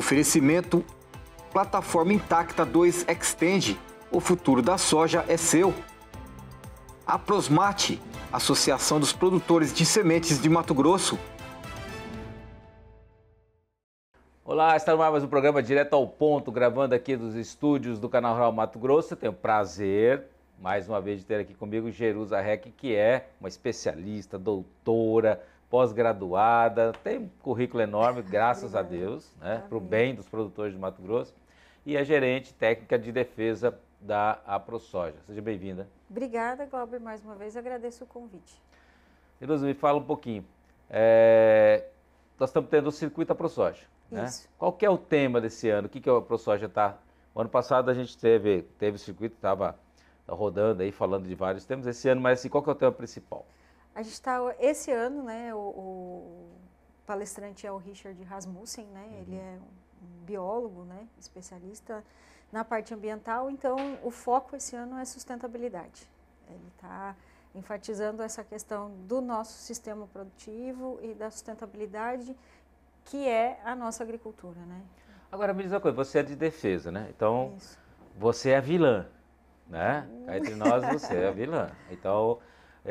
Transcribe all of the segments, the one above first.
Oferecimento Plataforma Intacta 2 Extend. O futuro da soja é seu. A Prosmate, Associação dos Produtores de Sementes de Mato Grosso. Olá, está no ar mais um programa Direto ao Ponto, gravando aqui dos estúdios do Canal Rural Mato Grosso. Eu tenho o prazer, mais uma vez, de ter aqui comigo Jerusa Reck, que é uma especialista, doutora, pós-graduada, tem um currículo enorme, graças a Deus, né, para o bem dos produtores de Mato Grosso, e é gerente técnica de defesa da AproSoja. Seja bem-vinda. Obrigada, Glauber, mais uma vez, agradeço o convite. Jerusa, me fala um pouquinho. Nós estamos tendo o circuito AproSoja. Né? Isso. Qual que é o tema desse ano? O que a AproSoja está... O ano passado a gente teve o circuito, estava rodando aí, falando de vários temas. Esse ano, mas assim, qual que é o tema principal? A gente está, esse ano, né, o palestrante é o Richard Rasmussen, né? Ele é um biólogo, né, especialista na parte ambiental, então o foco esse ano é sustentabilidade. Ele está enfatizando essa questão do nosso sistema produtivo e da sustentabilidade, que é a nossa agricultura, né? Agora, me diz uma coisa, você é de defesa, né? Então, Isso. você é a vilã, né? Cá entre nós, você é a vilã. Então,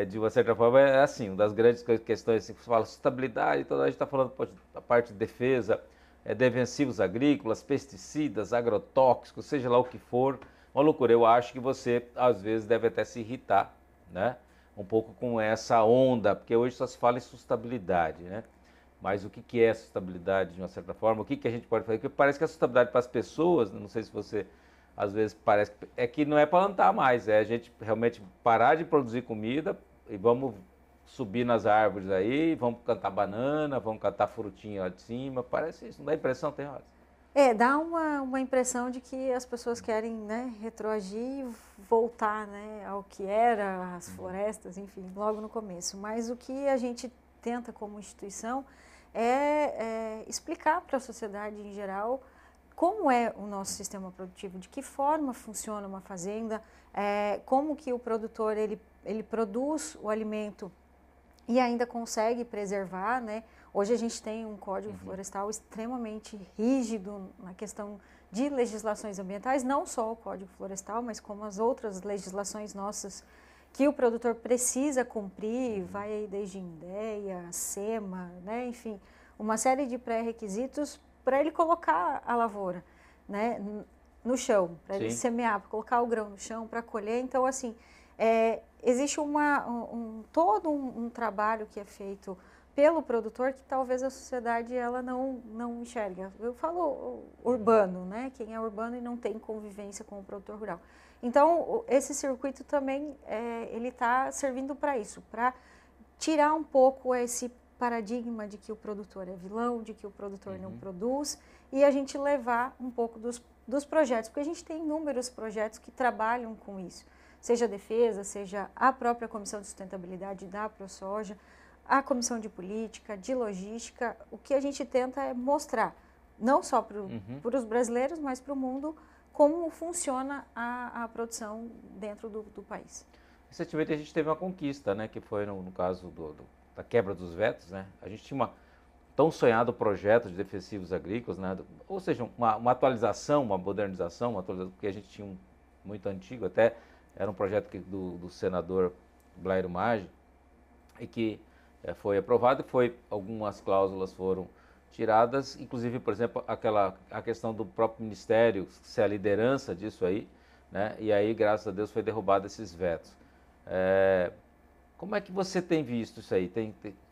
de uma certa forma, é assim, uma das grandes questões, assim, que você fala sustentabilidade, toda a gente está falando da parte de defesa, defensivos agrícolas, pesticidas, agrotóxicos, seja lá o que for, uma loucura. Eu acho que você, às vezes, deve até se irritar, né? Um pouco com essa onda, porque hoje só se fala em sustentabilidade, né? Mas o que é sustentabilidade de uma certa forma? O que a gente pode fazer? Porque parece que a sustentabilidade para as pessoas, não sei se você, às vezes, parece que não é plantar mais, é a gente realmente parar de produzir comida e vamos subir nas árvores aí, vamos cantar banana, vamos cantar frutinha lá de cima, parece isso, não dá impressão, tem hora? Dá uma impressão de que as pessoas querem, né, retroagir, voltar, né, ao que era, as florestas, enfim, logo no começo. Mas o que a gente tenta como instituição é explicar para a sociedade em geral como é o nosso sistema produtivo, de que forma funciona uma fazenda, como que o produtor ele produz o alimento e ainda consegue preservar, né? Hoje a gente tem um código florestal extremamente rígido na questão de legislações ambientais, não só o código florestal, mas como as outras legislações nossas que o produtor precisa cumprir, vai aí desde INDEA, SEMA, né? Enfim, uma série de pré-requisitos para ele colocar a lavoura, né, no chão, para ele semear, para colocar o grão no chão, para colher. Então, assim, existe todo um trabalho que é feito pelo produtor que talvez a sociedade ela não enxerga. Eu falo urbano, né? Quem é urbano e não tem convivência com o produtor rural. Então, esse circuito também ele está servindo para isso, para tirar um pouco esse paradigma de que o produtor é vilão, de que o produtor não produz, e a gente levar um pouco dos projetos, porque a gente tem inúmeros projetos que trabalham com isso, seja a defesa, seja a própria Comissão de Sustentabilidade da AproSoja, a Comissão de Política, de Logística. O que a gente tenta é mostrar, não só para os brasileiros, mas para o mundo, como funciona a produção dentro do país. Recentemente a gente teve uma conquista, né, que foi no caso da quebra dos vetos, né? A gente tinha tão sonhado projeto de defensivos agrícolas, né? Ou seja, uma atualização, uma modernização, porque a gente tinha um muito antigo, até era um projeto do senador Blairo Maggi, e que foi aprovado e algumas cláusulas foram tiradas, inclusive, por exemplo, a questão do próprio Ministério ser a liderança disso aí, né? E aí, graças a Deus, foi derrubado esses vetos. Como é que você tem visto isso aí?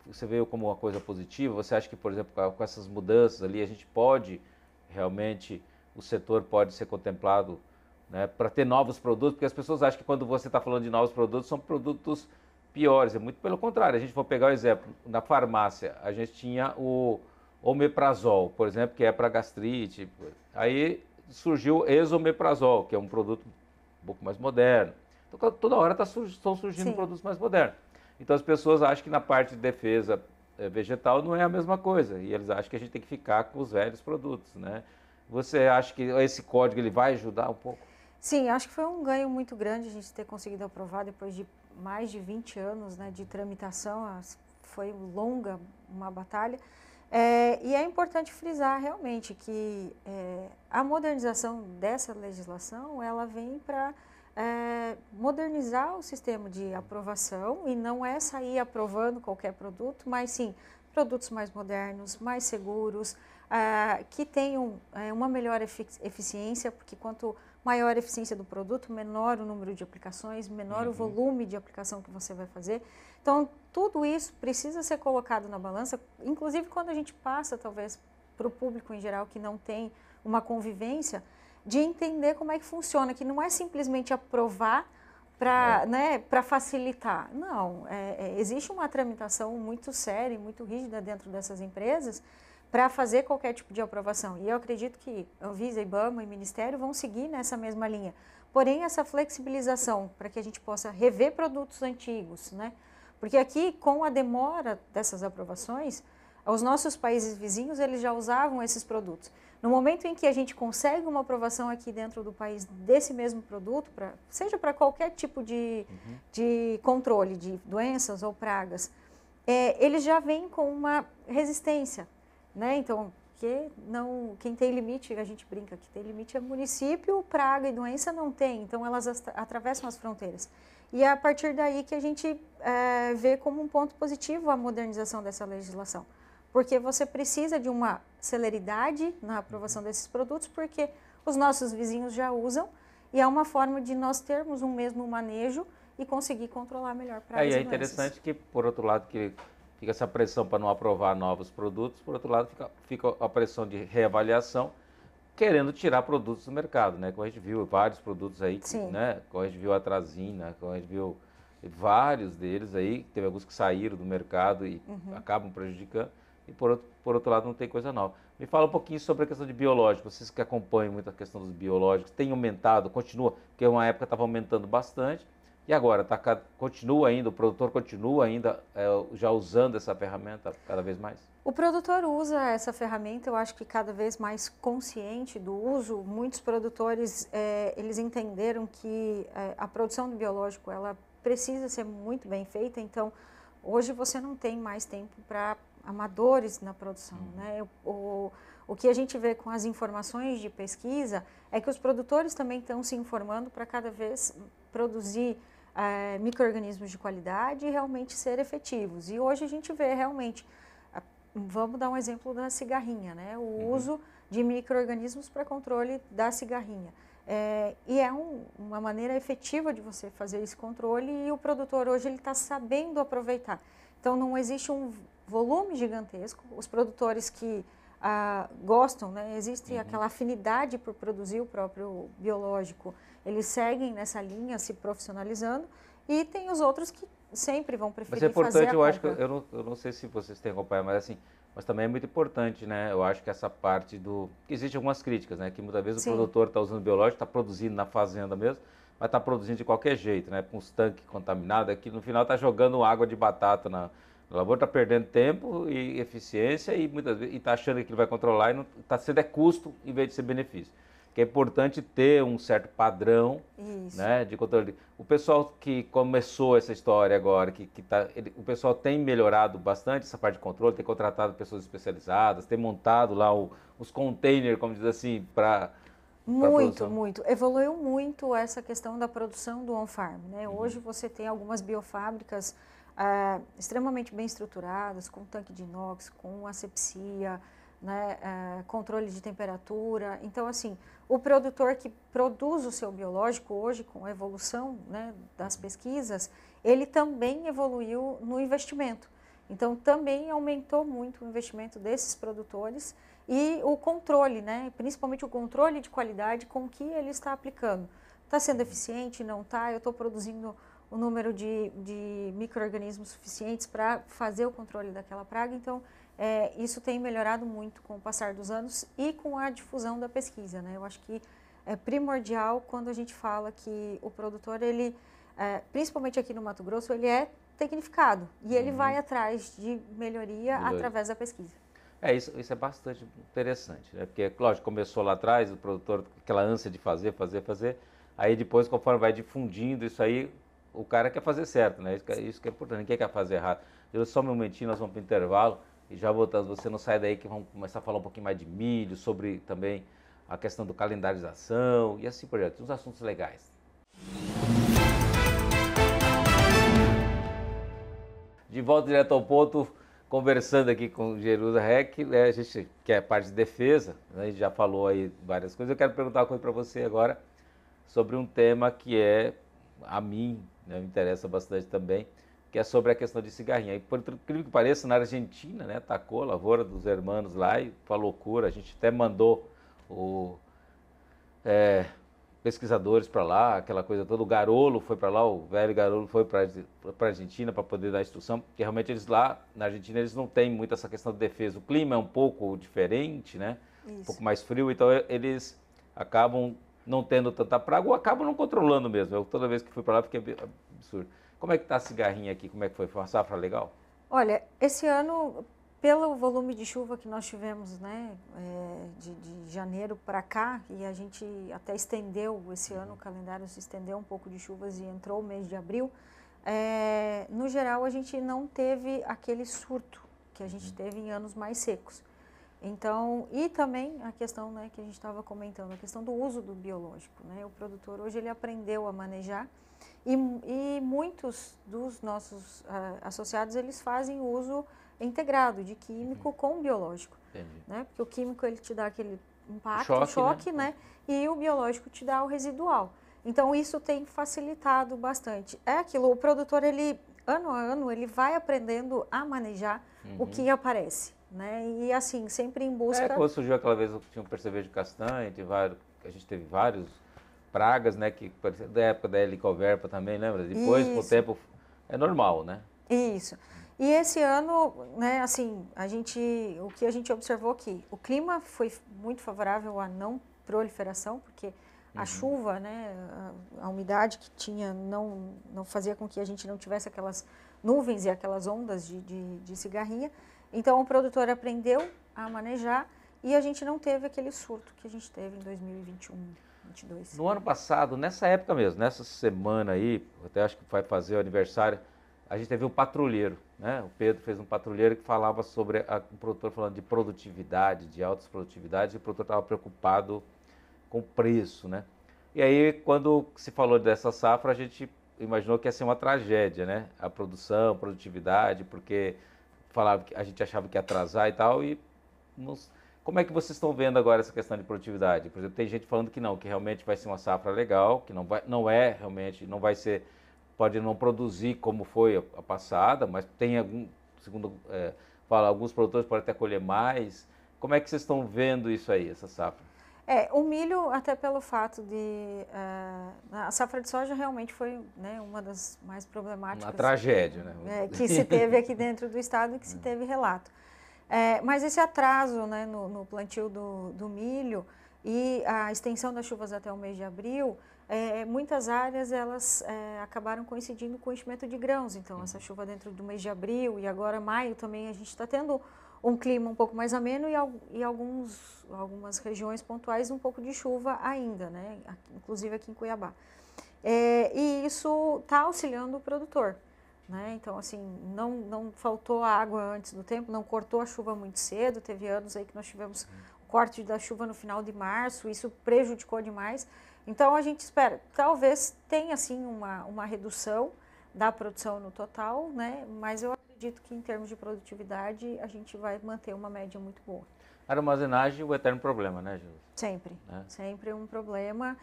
Você vê como uma coisa positiva? Você acha que, por exemplo, com essas mudanças ali, a gente pode, realmente, o setor pode ser contemplado, né, para ter novos produtos? Porque as pessoas acham que quando você está falando de novos produtos, são produtos piores. É muito pelo contrário. A gente for pegar o exemplo, na farmácia, a gente tinha o omeprazol, por exemplo, que é para gastrite. Aí surgiu o esomeprazol, que é um produto um pouco mais moderno. Então, toda hora estão surgindo produtos mais modernos. Então, as pessoas acham que na parte de defesa vegetal não é a mesma coisa. E eles acham que a gente tem que ficar com os velhos produtos, né? Você acha que esse código ele vai ajudar um pouco? Sim, acho que foi um ganho muito grande a gente ter conseguido aprovar depois de mais de 20 anos, né, de tramitação. Foi longa uma batalha. E é importante frisar realmente que a modernização dessa legislação, ela vem para modernizar o sistema de aprovação e não é sair aprovando qualquer produto, mas sim produtos mais modernos, mais seguros, que tenham uma melhor eficiência, porque quanto maior a eficiência do produto, menor o número de aplicações, menor o volume de aplicação que você vai fazer. Então, tudo isso precisa ser colocado na balança, inclusive quando a gente passa, talvez, para o público em geral que não tem uma convivência, de entender como é que funciona, que não é simplesmente aprovar para facilitar. Não, existe uma tramitação muito séria e muito rígida dentro dessas empresas para fazer qualquer tipo de aprovação. E eu acredito que Anvisa, IBAMA e Ministério vão seguir nessa mesma linha. Porém, essa flexibilização para que a gente possa rever produtos antigos, né? Porque aqui, com a demora dessas aprovações, os nossos países vizinhos, eles já usavam esses produtos. No momento em que a gente consegue uma aprovação aqui dentro do país desse mesmo produto, seja para qualquer tipo de controle de doenças eles já vêm com uma resistência, né? Então, quem tem limite, a gente brinca que tem limite é município, praga e doença não tem, então elas atravessam as fronteiras. E é a partir daí que a gente vê como um ponto positivo a modernização dessa legislação. Porque você precisa de uma celeridade na aprovação desses produtos, porque os nossos vizinhos já usam e é uma forma de nós termos um mesmo manejo e conseguir controlar melhor pragas e doenças. É interessante que, por outro lado, que fica essa pressão para não aprovar novos produtos, por outro lado, fica a pressão de reavaliação, querendo tirar produtos do mercado, né? Como a gente viu vários produtos aí, né? Como a gente viu a Atrazina, como a gente viu vários deles aí, teve alguns que saíram do mercado e acabam prejudicando. E por outro lado não tem coisa nova. Me fala um pouquinho sobre a questão de biológicos, vocês que acompanham muito a questão dos biológicos, tem aumentado, continua, porque uma época estava aumentando bastante, e agora continua ainda, o produtor continua ainda já usando essa ferramenta cada vez mais? O produtor usa essa ferramenta, eu acho que cada vez mais consciente do uso. Muitos produtores, eles entenderam que a produção do biológico, ela precisa ser muito bem feita, então hoje você não tem mais tempo para amadores na produção, né? O que a gente vê com as informações de pesquisa é que os produtores também estão se informando para cada vez produzir micro-organismos de qualidade e realmente ser efetivos. E hoje a gente vê realmente, vamos dar um exemplo da cigarrinha, né? O uso de micro-organismos para controle da cigarrinha. E é uma maneira efetiva de você fazer esse controle e o produtor hoje ele está sabendo aproveitar. Então não existe um volume gigantesco, os produtores que gostam, né? Existe aquela afinidade por produzir o próprio biológico, eles seguem nessa linha se profissionalizando e tem os outros que sempre vão preferir fazer a compra. Mas é importante, eu acho que, eu não sei se vocês têm acompanhado, mas assim, mas também é muito importante, né? Eu acho que essa parte que existem algumas críticas, né? Que muitas vezes o produtor está usando biológico, está produzindo na fazenda mesmo, mas está produzindo de qualquer jeito, né? Com os tanques contaminados, aqui no final está jogando água de batata o lavoura, está perdendo tempo e eficiência e muitas vezes está achando que ele vai controlar e está sendo custo em vez de ser benefício. Que é importante ter um certo padrão, né, de controle. O pessoal que começou essa história agora, o pessoal tem melhorado bastante essa parte de controle, tem contratado pessoas especializadas, tem montado lá os containers, como diz assim, para muito. Evoluiu muito essa questão da produção do on-farm, né? Hoje você tem algumas biofábricas extremamente bem estruturadas, com tanque de inox, com asepsia, né, controle de temperatura. Então, assim, o produtor que produz o seu biológico hoje, com a evolução, né, das pesquisas, ele também evoluiu no investimento. Então, também aumentou muito o investimento desses produtores e o controle, né, principalmente o controle de qualidade com que ele está aplicando. Está sendo eficiente? Não está? Eu estou produzindo o número de micro-organismos suficientes para fazer o controle daquela praga. Então, isso tem melhorado muito com o passar dos anos e com a difusão da pesquisa, né? Eu acho que é primordial quando a gente fala que o produtor, ele, principalmente aqui no Mato Grosso, ele é tecnificado e ele vai atrás de melhoria através da pesquisa. Isso é bastante interessante, né? Porque, lógico, começou lá atrás, o produtor, aquela ânsia de fazer, aí depois, conforme vai difundindo isso aí, o cara quer fazer certo, né? Isso que é importante, ninguém quer fazer errado. Só um momentinho, nós vamos para o intervalo. E já voltando, você não sai daí que vamos começar a falar um pouquinho mais de milho, sobre também a questão do calendarização e assim por diante, uns assuntos legais. De volta direto ao ponto, conversando aqui com o Jerusa Reck, né, a gente que é parte de defesa, né, a gente já falou aí várias coisas. Eu quero perguntar uma coisa para você agora sobre um tema que a mim, né, me interessa bastante também, que é sobre a questão de cigarrinha. E por incrível que pareça, na Argentina, né, atacou a lavoura dos hermanos lá e foi uma loucura. A gente até mandou pesquisadores para lá, aquela coisa toda. O Garolo foi para lá, o velho Garolo foi para a Argentina para poder dar instrução, porque realmente eles lá, na Argentina, eles não têm muito essa questão de defesa. O clima é um pouco diferente, né? Um pouco mais frio, então eles acabam não tendo tanta praga ou acabam não controlando mesmo. Eu, toda vez que fui para lá, fiquei absurdo. Como é que está a cigarrinha aqui? Como é que foi? Foi uma safra legal? Olha, esse ano, pelo volume de chuva que nós tivemos, né, de janeiro para cá, e a gente até estendeu esse ano, o calendário se estendeu um pouco de chuvas e entrou o mês de abril, no geral a gente não teve aquele surto que a gente teve em anos mais secos. Então, e também a questão, né, que a gente estava comentando, a questão do uso do biológico, né? O produtor hoje ele aprendeu a manejar e muitos dos nossos associados eles fazem uso integrado de químico com biológico. Entendi. Né? Porque o químico ele te dá aquele impacto, choque, né? E o biológico te dá o residual. Então isso tem facilitado bastante. É aquilo, o produtor ele ano a ano ele vai aprendendo a manejar o que aparece, né? E assim, sempre em busca... Quando surgiu aquela vez que tinha um percevejo de castanha, a gente teve vários pragas, né? Que da época da helicoverpa também, lembra? Depois, com o tempo, é normal, né? Isso. E esse ano, né, assim, o que a gente observou aqui, o clima foi muito favorável à não proliferação, porque a chuva, né, a umidade que tinha não fazia com que a gente não tivesse aquelas nuvens e aquelas ondas de cigarrinha. Então o produtor aprendeu a manejar e a gente não teve aquele surto que a gente teve em 2021, 2022. No ano passado, nessa época mesmo, nessa semana aí, até acho que vai fazer o aniversário, a gente teve um patrulheiro, né? O Pedro fez um patrulheiro que falava sobre o produtor falando de produtividade, de altas produtividades, e o produtor estava preocupado com o preço, né? E aí, quando se falou dessa safra, a gente imaginou que ia ser uma tragédia, né? A produção, a produtividade, porque falava que a gente achava que ia atrasar e tal, como é que vocês estão vendo agora essa questão de produtividade? Por exemplo, tem gente falando que não, que realmente vai ser uma safra legal, que não vai ser, pode não produzir como foi a passada, mas tem segundo alguns produtores podem até colher mais. Como é que vocês estão vendo isso aí, essa safra? O milho, até pelo fato a safra de soja realmente foi, né, uma das mais problemáticas. Uma tragédia, né? Que se teve aqui dentro do estado e que se teve relato. Mas esse atraso, né, no plantio do milho e a extensão das chuvas até o mês de abril, muitas áreas elas acabaram coincidindo com o enchimento de grãos. Então, essa chuva dentro do mês de abril e agora maio também a gente está tendo um clima um pouco mais ameno e algumas regiões pontuais um pouco de chuva ainda, né? Inclusive aqui em Cuiabá. E isso está auxiliando o produtor, né? Então, assim, não faltou água antes do tempo, não cortou a chuva muito cedo. Teve anos aí que nós tivemos o corte da chuva no final de março, isso prejudicou demais. Então, a gente espera, talvez tenha, assim, uma redução da produção no total, né? Mas eu acredito que em termos de produtividade a gente vai manter uma média muito boa. Armazenagem, o eterno problema, né, Gil? Sempre, sempre um problema.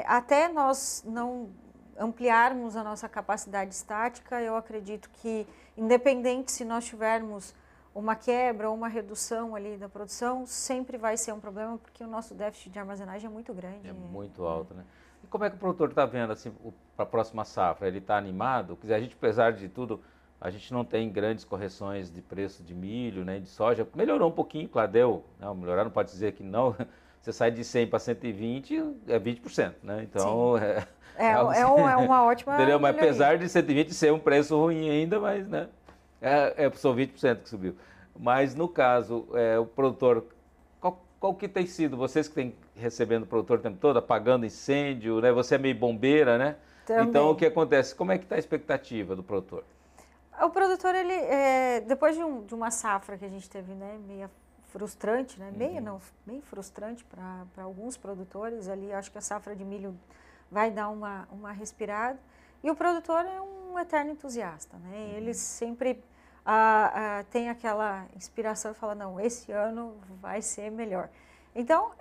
Até nós não ampliarmos a nossa capacidade estática, eu acredito que, independente se nós tivermos uma quebra ou uma redução ali da produção, sempre vai ser um problema, porque o nosso déficit de armazenagem é muito grande. É muito alto, né? E como é que o produtor está vendo assim, para a próxima safra? Ele está animado? Quer dizer, a gente, apesar de tudo, a gente não tem grandes correções de preço de milho, né, de soja. Melhorou um pouquinho, claro, deu. Não, melhorar não pode dizer que não. Você sai de 100 para 120, é 20%, né? Então, uma ótima entendeu? Mas melhoria. apesar de 120 ser um preço ruim ainda, mas, né, só 20% que subiu. Mas, no caso, o produtor, qual que tem sido? Vocês que têm recebendo o produtor o tempo todo, apagando incêndio, né? Você é meio bombeira, né? Também. Então, o que acontece? Como é que está a expectativa do produtor? O produtor, ele, depois de uma safra que a gente teve, né, meia frustrante, né, meia não, bem frustrante para alguns produtores ali, acho que a safra de milho vai dar uma respirada. E o produtor é um eterno entusiasta, né? Ele sempre tem aquela inspiração e fala, não, esse ano vai ser melhor. Então,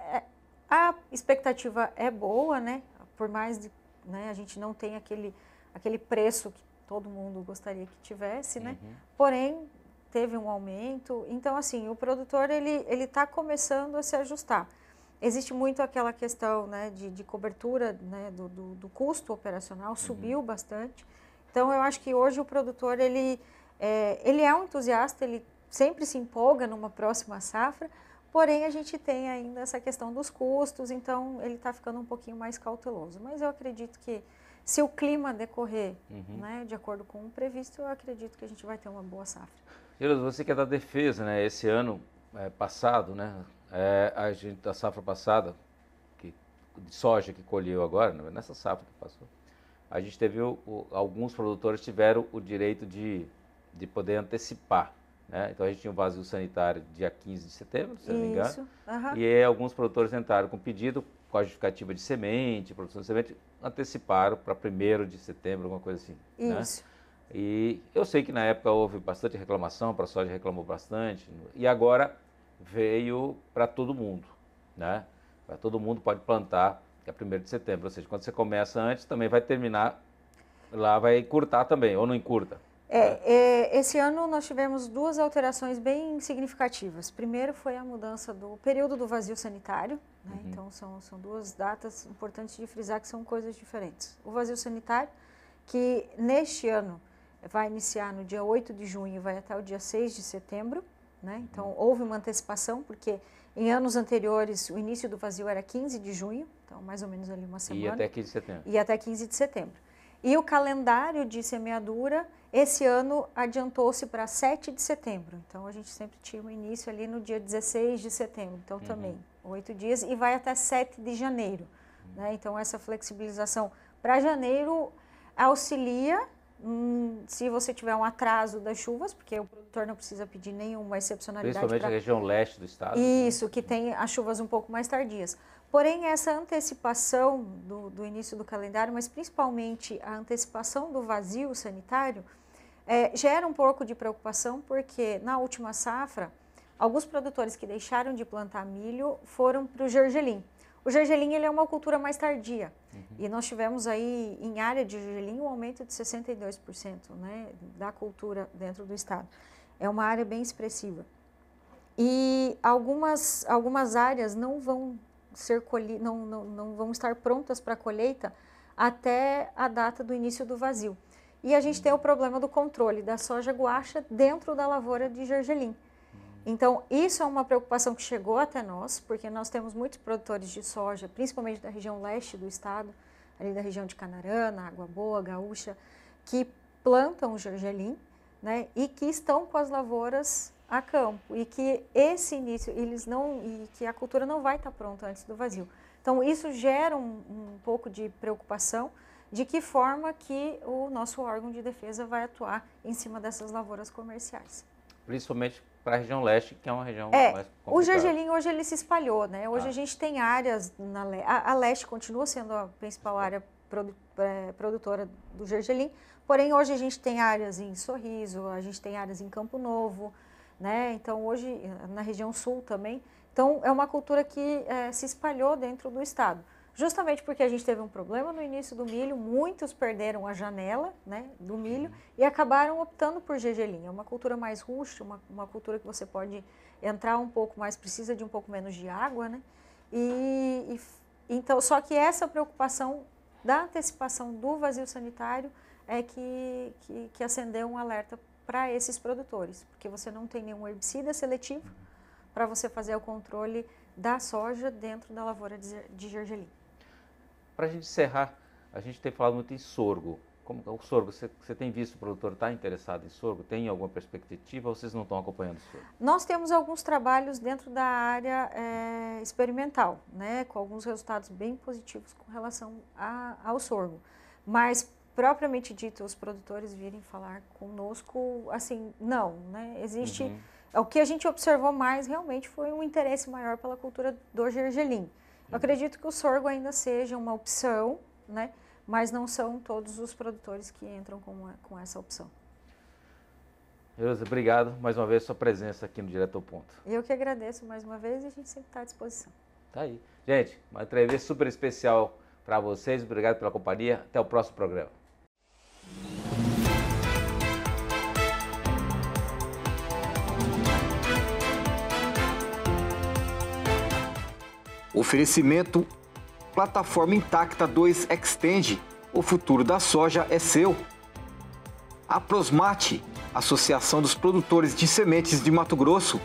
a expectativa é boa, né? Por mais né, a gente não tem aquele preço que todo mundo gostaria que tivesse, né? Porém, teve um aumento. Então, assim, o produtor, ele está começando a se ajustar. Existe muito aquela questão, né, de cobertura, né, do custo operacional, subiu bastante. Então, eu acho que hoje o produtor, ele é um entusiasta, ele sempre se empolga numa próxima safra, porém a gente tem ainda essa questão dos custos, então ele está ficando um pouquinho mais cauteloso. Mas eu acredito que se o clima decorrer né, de acordo com o previsto, eu acredito que a gente vai ter uma boa safra. Geraldo, você que é da defesa, né, esse ano passado, né, a safra passada, de soja que colheu agora, nessa safra que passou, a gente teve, alguns produtores tiveram o direito de poder antecipar, né? Então a gente tinha um vazio sanitário dia 15 de setembro, se não me engano, e alguns produtores entraram com pedido, com a justificativa de semente, produção de semente, anteciparam para 1º de setembro, alguma coisa assim. Isso. Né? E eu sei que na época houve bastante reclamação, para a soja reclamou bastante, e agora veio para todo mundo, né? Para todo mundo pode plantar, que é 1º de setembro, ou seja, quando você começa antes, também vai terminar, lá vai encurtar também, ou não encurta? Esse ano nós tivemos 2 alterações bem significativas. Primeiro foi a mudança do período do vazio sanitário, né? Então são 2 datas importantes de frisar que são coisas diferentes. O vazio sanitário, que neste ano vai iniciar no dia 8 de junho e vai até o dia 6 de setembro, né? Então houve uma antecipação, porque em anos anteriores o início do vazio era 15 de junho, então mais ou menos ali uma semana. E até 15 de setembro. E até 15 de setembro. E o calendário de semeadura, esse ano adiantou-se para 7 de setembro. Então, a gente sempre tinha um início ali no dia 16 de setembro. Então, também 8 dias e vai até 7 de janeiro. Né? Então, essa flexibilização para janeiro auxilia se você tiver um atraso das chuvas, porque o produtor não precisa pedir nenhuma excepcionalidade. Principalmente a região leste do estado. Isso, né? Que tem as chuvas um pouco mais tardias. Porém, essa antecipação do início do calendário, mas principalmente a antecipação do vazio sanitário, gera um pouco de preocupação, porque na última safra, alguns produtores que deixaram de plantar milho foram para o gergelim. O gergelim, ele é uma cultura mais tardia, e nós tivemos aí, em área de gergelim, um aumento de 62%, né, da cultura dentro do estado. É uma área bem expressiva. E algumas áreas não vão não vão estar prontas para colheita até a data do início do vazio. E a gente tem o problema do controle da soja guaxa dentro da lavoura de gergelim. Então, isso é uma preocupação que chegou até nós, porque nós temos muitos produtores de soja, principalmente da região leste do estado, ali da região de Canarana, Água Boa, Gaúcha, que plantam gergelim, né, e que estão com as lavouras a campo, e que esse início, e que a cultura não vai estar pronta antes do vazio. Então, isso gera um pouco de preocupação de que forma que o nosso órgão de defesa vai atuar em cima dessas lavouras comerciais. Principalmente para a região leste, que é uma região mais complicada. O gergelim hoje ele se espalhou, né? Hoje a gente tem áreas, a leste continua sendo a principal área produtora do gergelim, porém hoje a gente tem áreas em Sorriso, a gente tem áreas em Campo Novo, né? Então hoje na região sul também. Então é uma cultura que se espalhou dentro do estado. Justamente porque a gente teve um problema no início do milho, muitos perderam a janela, né, do milho e acabaram optando por gergelim. É uma cultura mais rústica, uma cultura que você pode entrar um pouco mais, precisa de um pouco menos de água, né? Então, só que essa preocupação da antecipação do vazio sanitário é que acendeu um alerta para esses produtores, porque você não tem nenhum herbicida seletivo para você fazer o controle da soja dentro da lavoura de gergelim. Para a gente encerrar, a gente tem falado muito em sorgo. Como o sorgo, você tem visto o produtor estar interessado em sorgo? Tem alguma perspectiva ou vocês não estão acompanhando o sorgo? Nós temos alguns trabalhos dentro da área experimental, né, com alguns resultados bem positivos com relação ao sorgo. Mas propriamente dito, os produtores virem falar conosco, assim, não, né? Existe... O que a gente observou mais realmente foi um interesse maior pela cultura do gergelim. Eu acredito que o sorgo ainda seja uma opção, né? Mas não são todos os produtores que entram com essa opção. Elza, obrigado mais uma vez pela sua presença aqui no Direto ao Ponto. Eu que agradeço mais uma vez e a gente sempre está à disposição. Tá aí. Gente, uma entrevista super especial para vocês. Obrigado pela companhia. Até o próximo programa. Oferecimento Plataforma Intacta 2 Extend. O futuro da soja é seu. A Prosmate, Associação dos Produtores de Sementes de Mato Grosso.